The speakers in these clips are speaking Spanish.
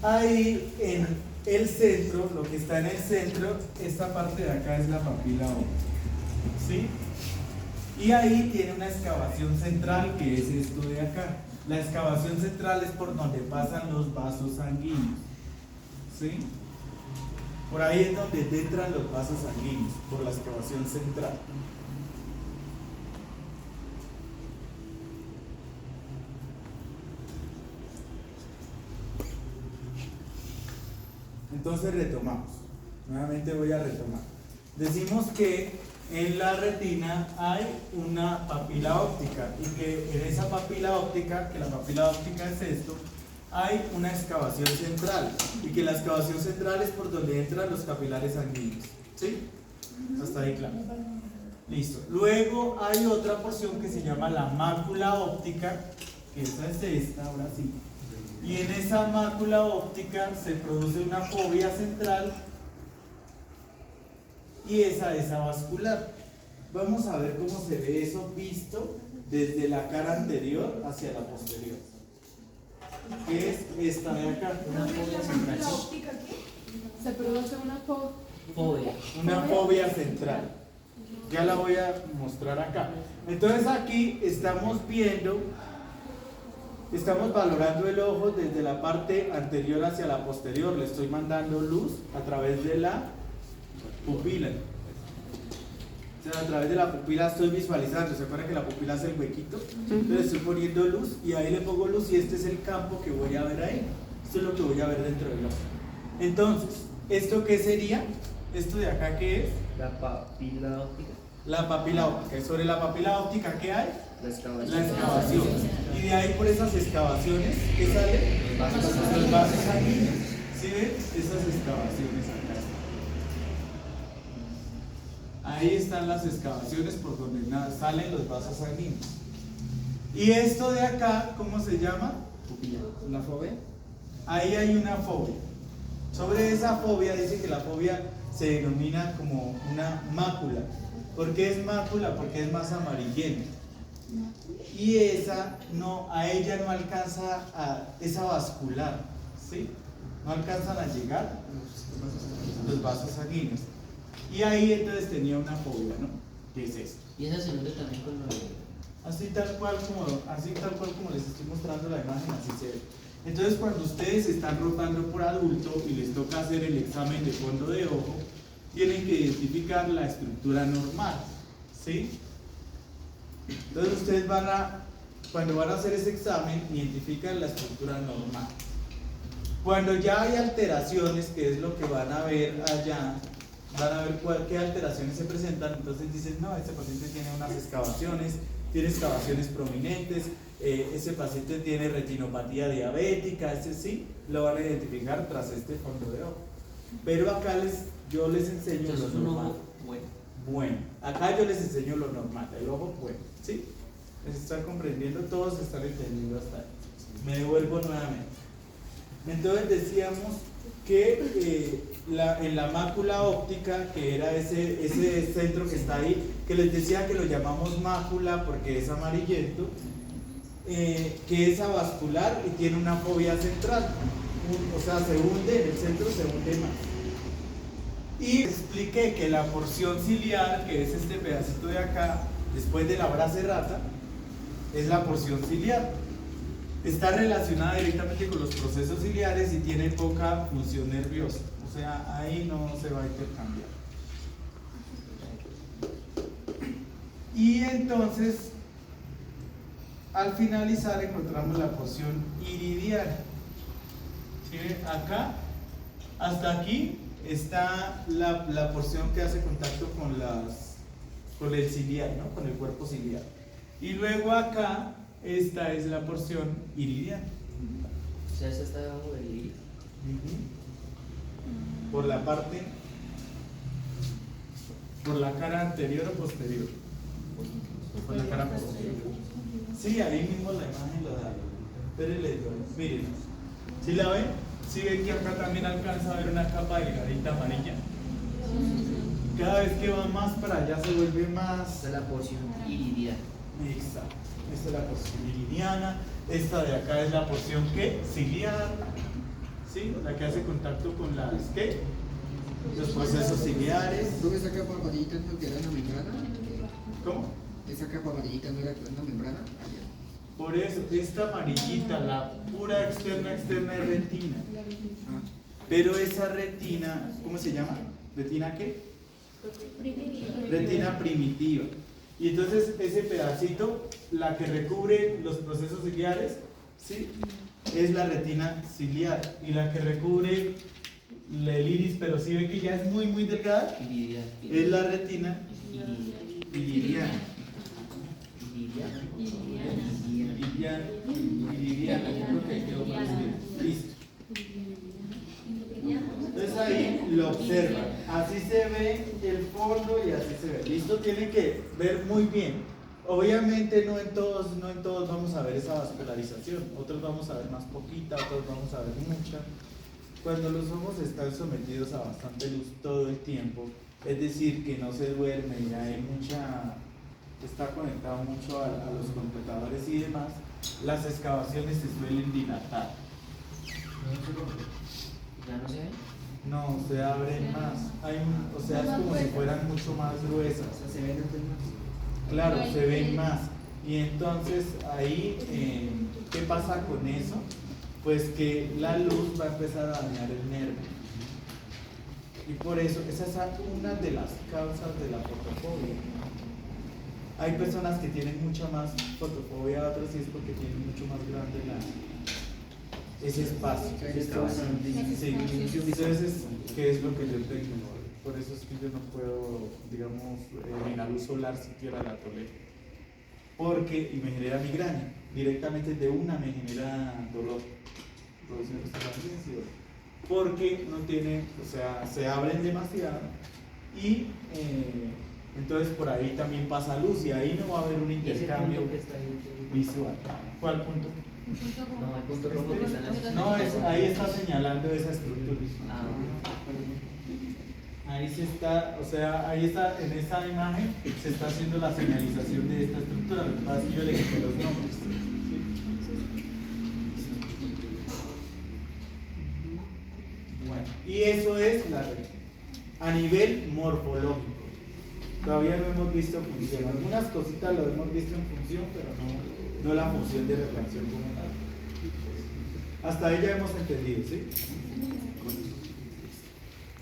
ahí en el centro, lo que está en el centro, esta parte de acá es la papila óptica, ¿sí? Y ahí tiene una excavación central que es esto de acá. La excavación central es por donde pasan los vasos sanguíneos, ¿sí? Por ahí es donde entran los vasos sanguíneos, por la excavación central. Entonces retomamos. Nuevamente voy a retomar. Decimos que en la retina hay una papila óptica y que en esa papila óptica, que la papila óptica es esto, hay una excavación central y que la excavación central es por donde entran los capilares sanguíneos. ¿Sí? Hasta ahí claro. Listo. Luego hay otra porción que se llama la mácula óptica, que esa es esta, ahora sí. Y en esa mácula óptica se produce una fobia central y esa es avascular. Vamos a ver cómo se ve eso visto desde la cara anterior hacia la posterior. ¿Qué es esta de acá? Una fobia central. ¿Óptica qué? Se produce una fobia. Una fobia central. Ya la voy a mostrar acá. Entonces aquí estamos viendo, estamos valorando el ojo desde la parte anterior hacia la posterior. Le estoy mandando luz a través de la pupila. O sea, a través de la pupila estoy visualizando. ¿Se acuerdan que la pupila hace el huequito? Entonces estoy poniendo luz y ahí le pongo luz y este es el campo que voy a ver ahí. Esto es lo que voy a ver dentro del ojo. Entonces, ¿esto qué sería? ¿Esto de acá qué es? La papila óptica. La papila óptica. ¿Y sobre la papila óptica qué hay? La excavación. La excavación. Y de ahí por esas excavaciones, ¿qué sale? Los vasos sanguíneos. ¿Sí ven? Esas excavaciones acá. Ahí están las excavaciones por donde salen los vasos sanguíneos. Y esto de acá, ¿cómo se llama? Pupila. ¿Una fobia? Ahí hay una fobia. Sobre esa fobia dice que la fobia se denomina como una mácula. ¿Por qué es mácula? Porque es más amarillenta. Y esa no, a ella no alcanza esa vascular, ¿sí? No alcanzan a llegar los vasos sanguíneos. Y ahí entonces tenía una fobia, ¿no? ¿Qué es esto? Y esa se nota también con lo de... Así tal cual como les estoy mostrando la imagen, así se ve. Entonces cuando ustedes están rotando por adulto y les toca hacer el examen de fondo de ojo, tienen que identificar la estructura normal, ¿sí? Entonces ustedes cuando van a hacer ese examen, identifican la estructura normal. Cuando ya hay alteraciones, que es lo que van a ver allá, van a ver qué alteraciones se presentan, entonces dicen, no, este paciente tiene unas excavaciones, tiene excavaciones prominentes, ese paciente tiene retinopatía diabética, ese sí, lo van a identificar tras este fondo de ojo. Pero acá yo les enseño Entonces, lo normal. un ojo bueno. Bueno, acá yo les enseño lo normal, el ojo bueno, ¿sí? ¿Les están comprendiendo? Todos están entendiendo hasta ahí. Me devuelvo nuevamente. Entonces decíamos que en la mácula óptica, que era ese centro que está ahí, que les decía que lo llamamos mácula porque es amarillento, que es avascular y tiene una fobia central, o sea, se hunde, en el centro se hunde más. Y expliqué que la porción ciliar, que es este pedacito de acá, después de la hora cerrada, es la porción ciliar. Está relacionada directamente con los procesos ciliares y tiene poca función nerviosa. O sea, ahí no se va a intercambiar. Y entonces, al finalizar, encontramos la porción iridiana. ¿Sí? Acá, hasta aquí, está la porción que hace contacto con el ciliar, ¿no? Con el cuerpo ciliar. Y luego acá, esta es la porción iridiana. O sea, esa está debajo del iris. Por la parte, por la cara anterior o posterior. Por la cara posterior. Sí, ahí mismo la imagen lo da. Espérenle, miren. ¿Sí la ven? ¿Sí ven que acá también alcanza a ver una capa delgadita amarilla? Cada vez que va más para allá se vuelve más. Esta es la porción iridiana. Exacto. Esta es la porción iridiana. Esta de acá es la porción ¿qué? Ciliar. ¿sí? La que hace contacto con las, ¿qué? Los procesos ciliares. ¿Tú esa capa amarillita no es que da una membrana? ¿Cómo? ¿Esa capa amarillita no era que da una membrana? Por eso, esta amarillita, la pura externa es retina. Ah, Pero esa retina, ¿cómo se llama? ¿Retina qué? Retina primitiva. Y entonces ese pedacito, la que recubre los procesos ciliares, ¿sí? Es la retina ciliar. Y la que recubre el iris, pero si ve que ya es muy delgada, Iridia. es la retina iridiana. Iridiana, yo creo que quedó más bien. Listo. Entonces ahí lo observan. Así se ve el fondo y así se ve. Listo, tienen que ver muy bien. Obviamente no en todos vamos a ver esa vascularización. Otros vamos a ver más poquita, otros vamos a ver mucha. Cuando los ojos están sometidos a bastante luz todo el tiempo, es decir, que no se duerme y hay mucha, está conectado mucho a los computadores y demás, las excavaciones se suelen dilatar. ¿Ya no se ve? No, se abren más. O sea, es como si fueran mucho más gruesas. O sea, se ven antes más. Claro, se ven más. Y entonces ahí, ¿qué pasa con eso? Pues que la luz va a empezar a dañar el nervio. Y por eso, esa es una de las causas de la fotofobia. Hay personas que tienen mucha más fotofobia, otras sí es porque tienen mucho más grande ese espacio. Sí, entonces, ¿qué es lo que yo tengo? Por eso es que yo no puedo, digamos, ni la luz solar siquiera la tolero. Porque y me genera migraña. Directamente de una me genera dolor. Porque no tiene, o sea, se abren demasiado y entonces por ahí también pasa luz y ahí no va a haber un intercambio visual. ¿Cuál punto? No, el punto rojo que están haciendo. No, ahí está señalando esa estructura. Ah, Ahí se está, o sea, ahí está, en esta imagen se está haciendo la señalización de esta estructura. Lo que pasa es que yo le quité los nombres. Bueno, y eso es la retina. A nivel morfológico. Todavía no hemos visto función. Algunas cositas lo hemos visto en función, pero no la función de refracción como tal. Hasta ahí ya hemos entendido, ¿sí?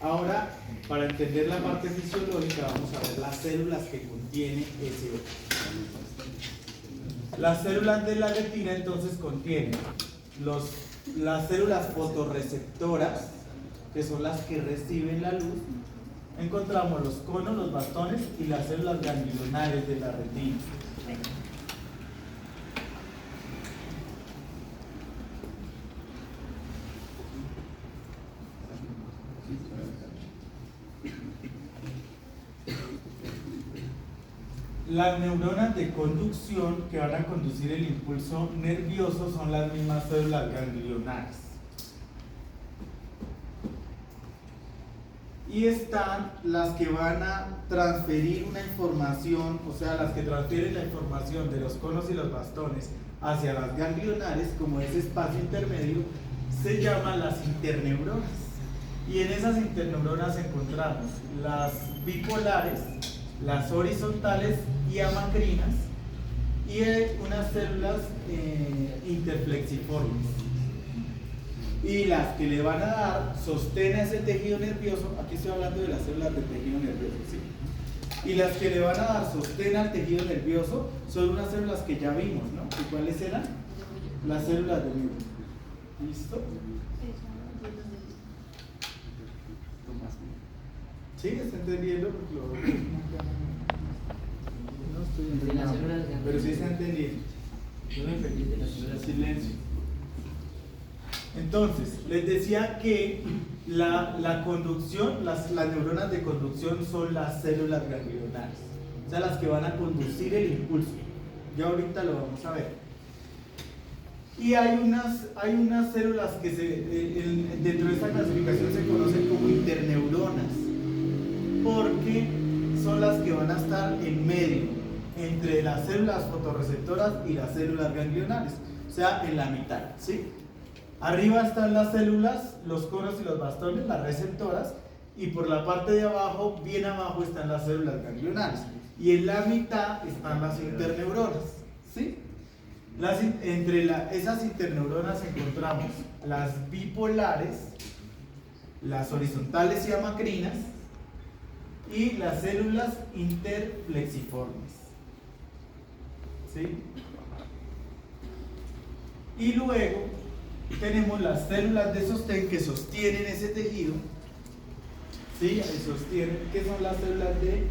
Ahora, para entender la parte fisiológica, vamos a ver las células que contiene ese ojo. Las células de la retina entonces contienen las células fotorreceptoras, que son las que reciben la luz. Encontramos los conos, los bastones y las células ganglionares de la retina. Las neuronas de conducción que van a conducir el impulso nervioso son las mismas células ganglionares. Y están las que van a transferir una información, o sea, las que transfieren la información de los conos y los bastones hacia las ganglionares, como ese espacio intermedio, se llaman las interneuronas. Y en esas interneuronas encontramos las bipolares, las horizontales y amacrinas, y unas células interflexiformes. Y las que le van a dar sostén a ese tejido nervioso, aquí estoy hablando de las células del tejido nervioso, ¿sí? Y las que le van a dar sostén al tejido nervioso son unas células que ya vimos, ¿no? ¿Y cuáles eran? Las células del nervio. ¿Listo? ¿Sí? ¿Está entendiendo? No estoy entendiendo. Pero sí está entendiendo. Yo me perdí de las células. Silencio. Entonces, les decía que la conducción, las neuronas de conducción son las células ganglionares, o sea, las que van a conducir el impulso. Ya ahorita lo vamos a ver. Y hay unas células que dentro de esta clasificación se conocen como interneuronas, porque son las que van a estar en medio, entre las células fotorreceptoras y las células ganglionares, o sea, en la mitad, ¿sí? Arriba están las células, los conos y los bastones, las receptoras, y por la parte de abajo, bien abajo, están las células ganglionales. Y en la mitad están las interneuronas, ¿sí? Esas interneuronas encontramos las bipolares, las horizontales y amacrinas, y las células interplexiformes, ¿sí? Y luego tenemos las células de sostén que sostienen ese tejido, ¿sí? Sostienen, que son las células de